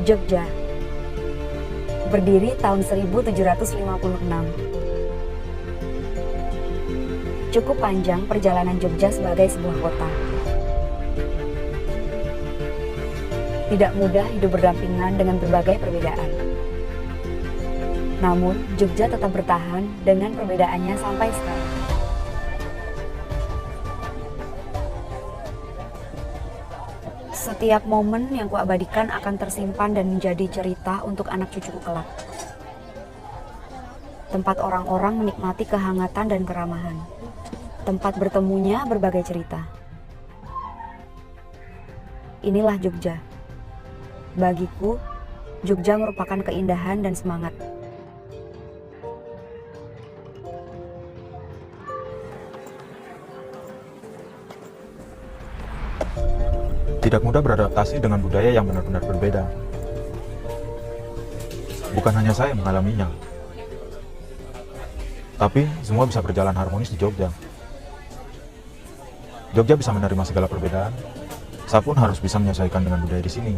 Jogja. Berdiri tahun 1756. Cukup panjang perjalanan Jogja sebagai sebuah kota. Tidak mudah hidup berdampingan dengan berbagai perbedaan. Namun, Jogja tetap bertahan dengan perbedaannya sampai sekarang. Setiap momen yang kuabadikan akan tersimpan dan menjadi cerita untuk anak cucuku kelak. Tempat orang-orang menikmati kehangatan dan keramahan. Tempat bertemunya berbagai cerita. Inilah Jogja. Bagiku, Jogja merupakan keindahan dan semangat. Tidak mudah beradaptasi dengan budaya yang benar-benar berbeda. Bukan hanya saya yang mengalaminya, tapi semua bisa berjalan harmonis di Jogja. Jogja bisa menerima segala perbedaan, saya pun harus bisa menyesuaikan dengan budaya di sini.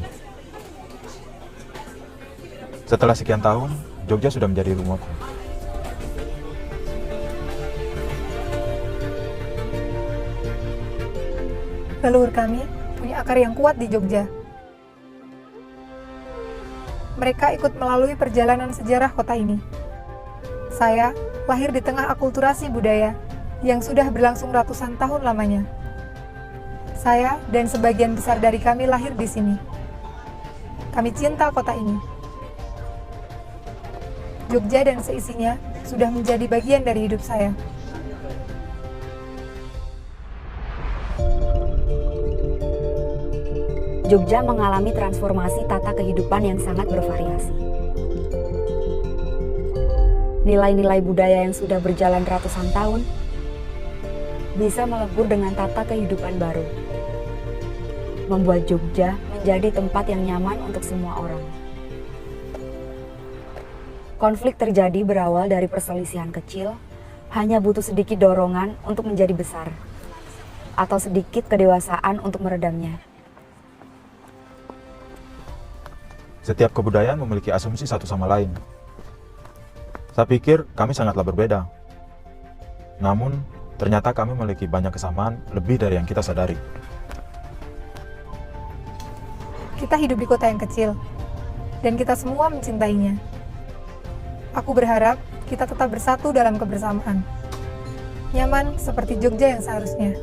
Setelah sekian tahun, Jogja sudah menjadi rumahku. Leluhur kami punya akar yang kuat di Jogja. Mereka ikut melalui perjalanan sejarah kota ini. Saya lahir di tengah akulturasi budaya yang sudah berlangsung ratusan tahun lamanya. Saya dan sebagian besar dari kami lahir di sini. Kami cinta kota ini. Jogja dan seisinya sudah menjadi bagian dari hidup saya. Jogja mengalami transformasi tata kehidupan yang sangat bervariasi. Nilai-nilai budaya yang sudah berjalan ratusan tahun bisa melebur dengan tata kehidupan baru, membuat Jogja menjadi tempat yang nyaman untuk semua orang. Konflik terjadi berawal dari perselisihan kecil, hanya butuh sedikit dorongan untuk menjadi besar, atau sedikit kedewasaan untuk meredamnya. Setiap kebudayaan memiliki asumsi satu sama lain. Saya pikir kami sangatlah berbeda. Namun, ternyata kami memiliki banyak kesamaan lebih dari yang kita sadari. Kita hidup di kota yang kecil, dan kita semua mencintainya. Aku berharap kita tetap bersatu dalam kebersamaan. Nyaman seperti Jogja yang seharusnya.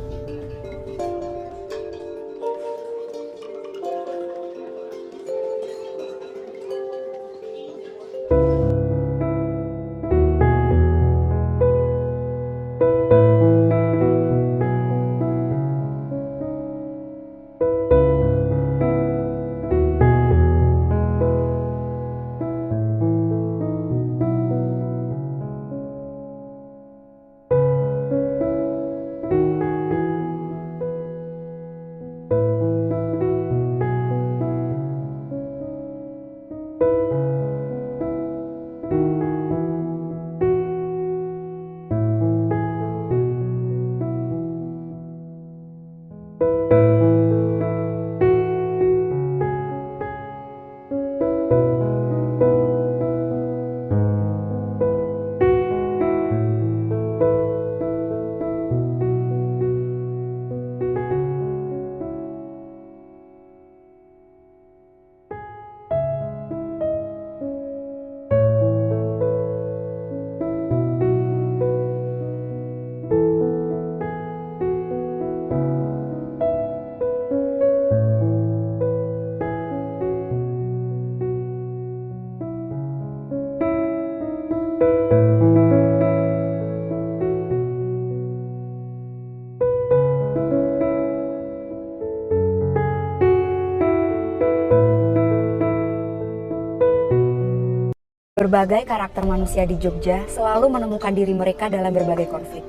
Berbagai karakter manusia di Jogja selalu menemukan diri mereka dalam berbagai konflik.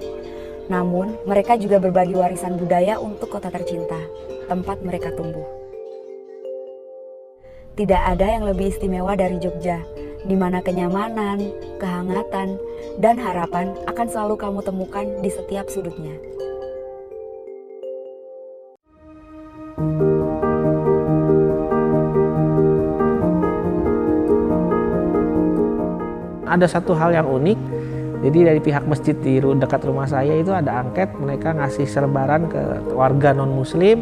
Namun, mereka juga berbagi warisan budaya untuk kota tercinta, tempat mereka tumbuh. Tidak ada yang lebih istimewa dari Jogja, di mana kenyamanan, kehangatan, dan harapan akan selalu kamu temukan di setiap sudutnya. ada satu hal yang unik. Jadi dari pihak masjid di dekat rumah saya itu ada angket, mereka ngasih selebaran ke warga non-muslim,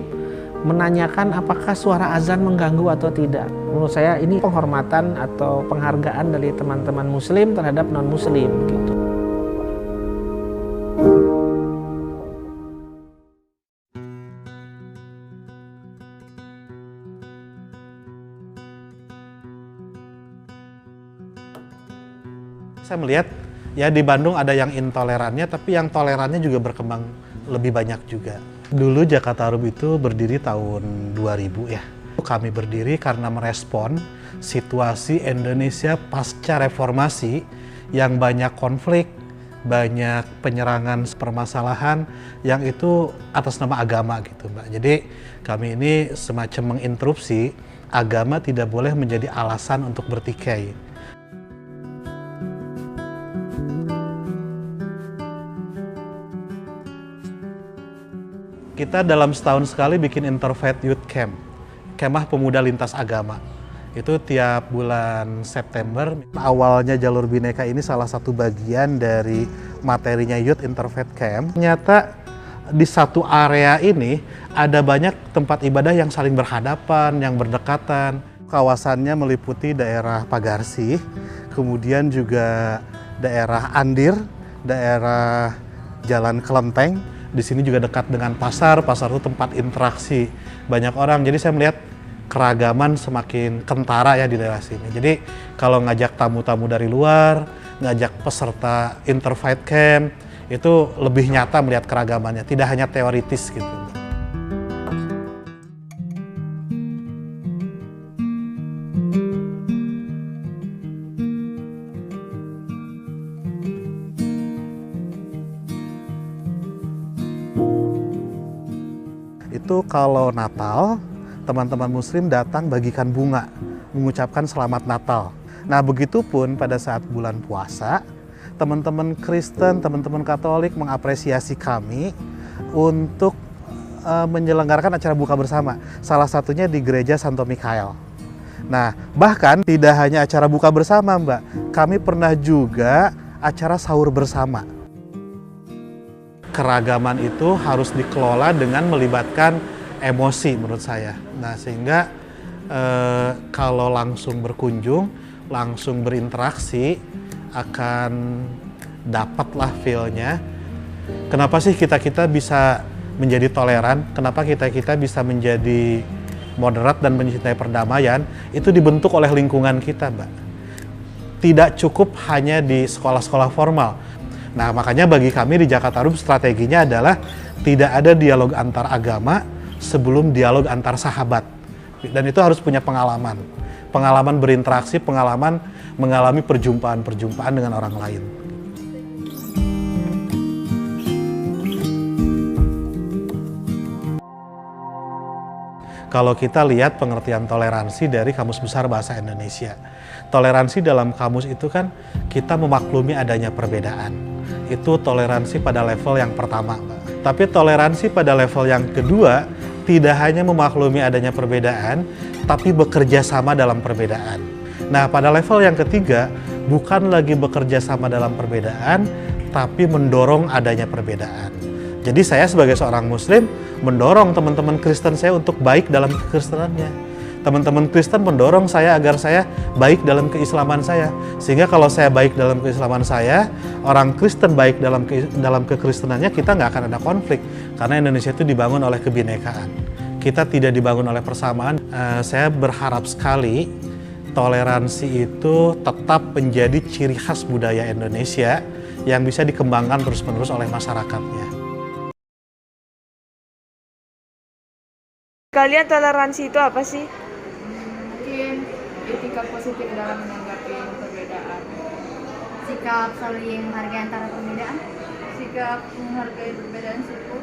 menanyakan apakah suara azan mengganggu atau tidak. Menurut saya ini penghormatan atau penghargaan dari teman-teman muslim terhadap non-muslim gitu. Saya melihat ya di Bandung ada yang intolerannya, tapi yang tolerannya juga berkembang lebih banyak juga. Dulu Jakarta Harum itu berdiri tahun 2000 ya. Kami berdiri karena merespon situasi Indonesia pasca reformasi yang banyak konflik, banyak penyerangan permasalahan yang itu atas nama agama gitu Mbak. Jadi kami ini semacam menginterupsi agama tidak boleh menjadi alasan untuk bertikai. Kita dalam setahun sekali bikin Interfaith Youth Camp, kemah pemuda lintas agama. Itu tiap bulan September. Awalnya Jalur Bhinneka ini salah satu bagian dari materinya Youth Interfaith Camp. Ternyata di satu area ini ada banyak tempat ibadah yang saling berhadapan, yang berdekatan. Kawasannya meliputi daerah Pagarsi, kemudian juga daerah Andir, daerah Jalan Kelenteng. Di sini juga dekat dengan pasar itu tempat interaksi banyak orang. Jadi saya melihat keragaman semakin kentara ya di daerah sini. Jadi kalau ngajak tamu-tamu dari luar, ngajak peserta Interfaith Camp, itu lebih nyata melihat keragamannya, tidak hanya teoritis gitu. Itu kalau Natal, teman-teman muslim datang bagikan bunga, mengucapkan selamat Natal. Nah, begitupun pada saat bulan puasa, teman-teman Kristen, teman-teman Katolik mengapresiasi kami untuk menyelenggarakan acara buka bersama. Salah satunya di Gereja Santo Mikael. Nah, bahkan tidak hanya acara buka bersama, Mbak. Kami pernah juga acara sahur bersama. Keragaman itu harus dikelola dengan melibatkan emosi menurut saya. Nah, sehingga kalau langsung berkunjung, langsung berinteraksi, akan dapatlah feel-nya. Kenapa sih kita bisa menjadi toleran? Kenapa kita bisa menjadi moderat dan mencintai perdamaian? Itu dibentuk oleh lingkungan kita, Mbak. Tidak cukup hanya di sekolah-sekolah formal. Nah, makanya bagi kami di Jakarta Harum strateginya adalah tidak ada dialog antar agama sebelum dialog antar sahabat. Dan itu harus punya pengalaman. Pengalaman berinteraksi, pengalaman mengalami perjumpaan-perjumpaan dengan orang lain. Kalau kita lihat pengertian toleransi dari Kamus Besar Bahasa Indonesia. Toleransi dalam kamus itu kan kita memaklumi adanya perbedaan. Itu toleransi pada level yang pertama, Mbak. Tapi toleransi pada level yang kedua tidak hanya memaklumi adanya perbedaan, tapi bekerja sama dalam perbedaan. Nah, pada level yang ketiga bukan lagi bekerja sama dalam perbedaan, tapi mendorong adanya perbedaan. Jadi saya sebagai seorang muslim mendorong teman-teman Kristen saya untuk baik dalam kekristenannya. Teman-teman Kristen mendorong saya agar saya baik dalam keislaman saya. Sehingga kalau saya baik dalam keislaman saya, orang Kristen baik dalam kekristenannya, kita nggak akan ada konflik. Karena Indonesia itu dibangun oleh kebinekaan. Kita tidak dibangun oleh persamaan. Saya berharap sekali toleransi itu tetap menjadi ciri khas budaya Indonesia yang bisa dikembangkan terus-menerus oleh masyarakatnya. Kalian toleransi itu apa sih? Mungkin etika positif dalam menanggapi perbedaan. Sikap saling menghargai antara perbedaan. Sikap menghargai perbedaan suku.